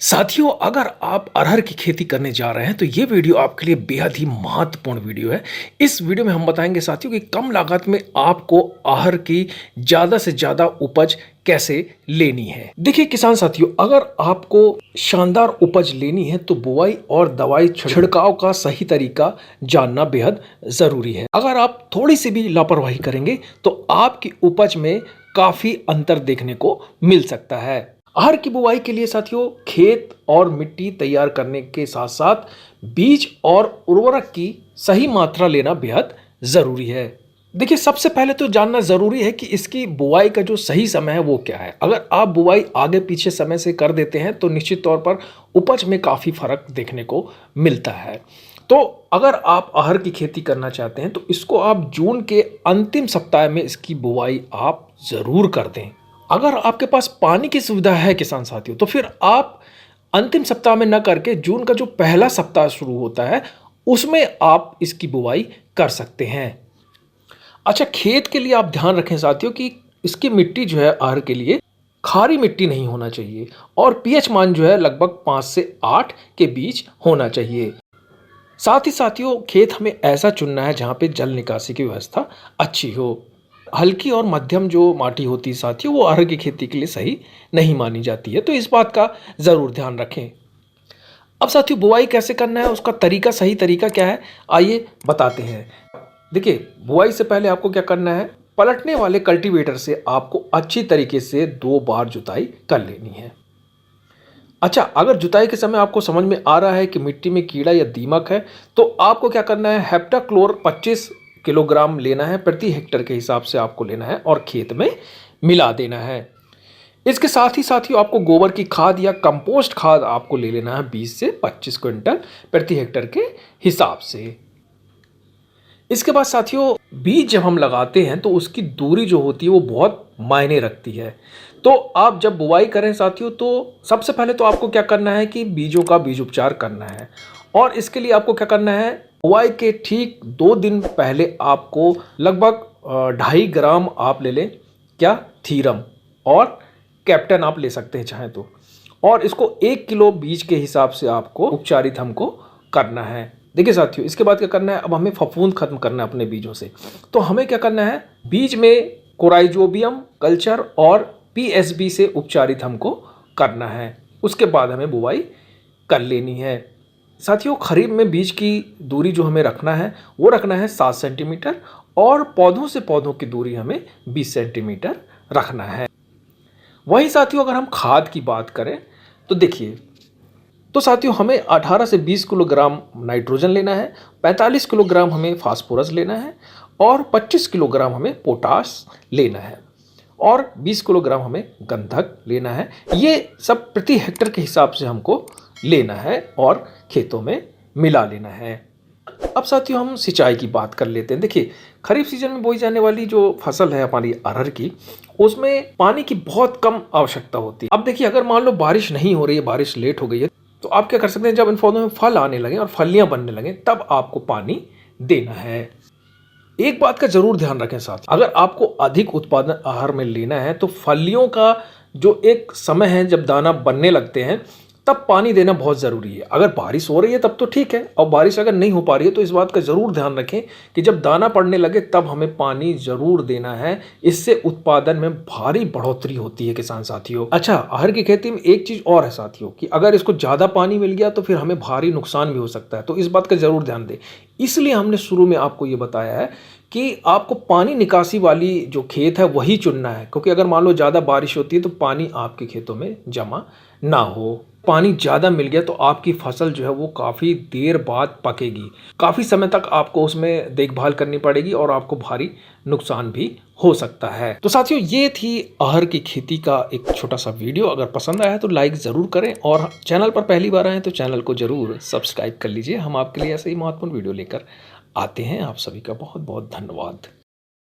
साथियों, अगर आप अरहर की खेती करने जा रहे हैं तो ये वीडियो आपके लिए बेहद ही महत्वपूर्ण वीडियो है। इस वीडियो में हम बताएंगे साथियों कि कम लागत में आपको अरहर की ज़्यादा से ज़्यादा उपज कैसे लेनी है। देखिए किसान साथियों, अगर आपको शानदार उपज लेनी है तो बुआई और दवाई छिड़काव का सही तरीका जानना बेहद ज़रूरी है। अगर आप थोड़ी सी भी लापरवाही करेंगे तो आपकी उपज में काफ़ी अंतर देखने को मिल सकता है। अरहर की बुवाई के लिए साथियों खेत और मिट्टी तैयार करने के साथ साथ बीज और उर्वरक की सही मात्रा लेना बेहद ज़रूरी है। देखिए सबसे पहले तो जानना ज़रूरी है कि इसकी बुवाई का जो सही समय है वो क्या है। अगर आप बुवाई आगे पीछे समय से कर देते हैं तो निश्चित तौर पर उपज में काफ़ी फर्क देखने को मिलता है। तो अगर आप अरहर की खेती करना चाहते हैं तो इसको आप जून के अंतिम सप्ताह में इसकी बुवाई आप ज़रूर कर दें। अगर आपके पास पानी की सुविधा है किसान साथियों तो फिर आप अंतिम सप्ताह में न करके जून का जो पहला सप्ताह शुरू होता है उसमें आप इसकी बुवाई कर सकते हैं। अच्छा, खेत के लिए आप ध्यान रखें साथियों कि इसकी मिट्टी जो है अरहर के लिए खारी मिट्टी नहीं होना चाहिए और पीएच मान जो है लगभग 5 से 8 के बीच होना चाहिए। साथ ही साथियों खेत हमें ऐसा चुनना है जहाँ पे जल निकासी की व्यवस्था अच्छी हो। हल्की और मध्यम जो माटी होती है साथियों वो अरहर की खेती के लिए सही नहीं मानी जाती है, तो इस बात का ज़रूर ध्यान रखें। अब साथियों बुआई कैसे करना है, उसका तरीका सही तरीका क्या है, आइए बताते हैं। देखिए बुआई से पहले आपको क्या करना है, पलटने वाले कल्टीवेटर से आपको अच्छी तरीके से 2 बार जुताई कर लेनी है। अच्छा, अगर जुताई के समय आपको समझ में आ रहा है कि मिट्टी में कीड़ा या दीमक है तो आपको क्या करना है, हेप्टाक्लोर 25 किलोग्राम लेना है, प्रति हेक्टेयर के हिसाब से आपको लेना है और खेत में मिला देना है। इसके साथ ही आपको गोबर की खाद या कंपोस्ट खाद आपको ले लेना है 20 से 25 क्विंटल प्रति हेक्टेयर के हिसाब से। इसके बाद साथियों बीज जब हम लगाते हैं तो उसकी दूरी जो होती है वो बहुत मायने रखती है। तो आप जब बुवाई करें साथियों तो सबसे पहले तो आपको क्या करना है कि बीजों का बीज उपचार करना है और इसके लिए आपको क्या करना है, बुआई के ठीक 2 दिन पहले आपको लगभग 2.5 ग्राम आप ले लें क्या थीरम और कैप्टन आप ले सकते हैं चाहें तो, और इसको 1 किलो बीज के हिसाब से आपको उपचारित हमको करना है। देखिए साथियों इसके बाद क्या करना है, अब हमें फफूंद खत्म करना है अपने बीजों से। तो हमें क्या करना है, बीज में कोराइजोबियम कल्चर और पीएसबी से उपचारित हमको करना है। उसके बाद हमें बुवाई कर लेनी है। साथियों खरीफ में बीज की दूरी जो हमें रखना है वो रखना है 7 सेंटीमीटर और पौधों से पौधों की दूरी हमें 20 सेंटीमीटर रखना है। वहीं साथियों अगर हम खाद की बात करें तो देखिए, तो साथियों हमें 18 से 20 किलोग्राम नाइट्रोजन लेना है, 45 किलोग्राम हमें फास्फोरस लेना है और 25 किलोग्राम हमें पोटास लेना है और 20 किलोग्राम हमें गंधक लेना है। ये सब प्रति हेक्टेयर के हिसाब से हमको लेना है और खेतों में मिला लेना है। अब साथियों हम सिंचाई की बात कर लेते हैं। देखिए खरीफ सीजन में बोई जाने वाली जो फसल है हमारी अरहर की, उसमें पानी की बहुत कम आवश्यकता होती है। अब देखिए अगर मान लो बारिश नहीं हो रही है, बारिश लेट हो गई है, तो आप क्या कर सकते हैं, जब इन पौधों में फल आने लगे और फलियां बनने लगे तब आपको पानी देना है। एक बात का जरूर ध्यान रखें साथ, अगर आपको अधिक उत्पादन आहार में लेना है तो फलियों का जो एक समय है जब दाना बनने लगते हैं तब पानी देना बहुत ज़रूरी है। अगर बारिश हो रही है तब तो ठीक है, और बारिश अगर नहीं हो पा रही है तो इस बात का ज़रूर ध्यान रखें कि जब दाना पड़ने लगे तब हमें पानी ज़रूर देना है। इससे उत्पादन में भारी बढ़ोतरी होती है किसान साथियों। अच्छा, अरहर की खेती में एक चीज़ और है साथियों कि अगर इसको ज़्यादा पानी मिल गया तो फिर हमें भारी नुकसान भी हो सकता है, तो इस बात का ज़रूर ध्यान दें। इसलिए हमने शुरू में आपको ये बताया है कि आपको पानी निकासी वाली जो खेत है वही चुनना है, क्योंकि अगर मान लो ज़्यादा बारिश होती है तो पानी आपके खेतों में जमा ना हो। पानी ज़्यादा मिल गया तो आपकी फसल जो है वो काफ़ी देर बाद पकेगी, काफ़ी समय तक आपको उसमें देखभाल करनी पड़ेगी और आपको भारी नुकसान भी हो सकता है। तो साथियों ये थी अरहर की खेती का एक छोटा सा वीडियो। अगर पसंद आया तो लाइक ज़रूर करें और चैनल पर पहली बार आए तो चैनल को ज़रूर सब्सक्राइब कर लीजिए। हम आपके लिए ऐसे ही महत्वपूर्ण वीडियो लेकर आते हैं। आप सभी का बहुत बहुत धन्यवाद।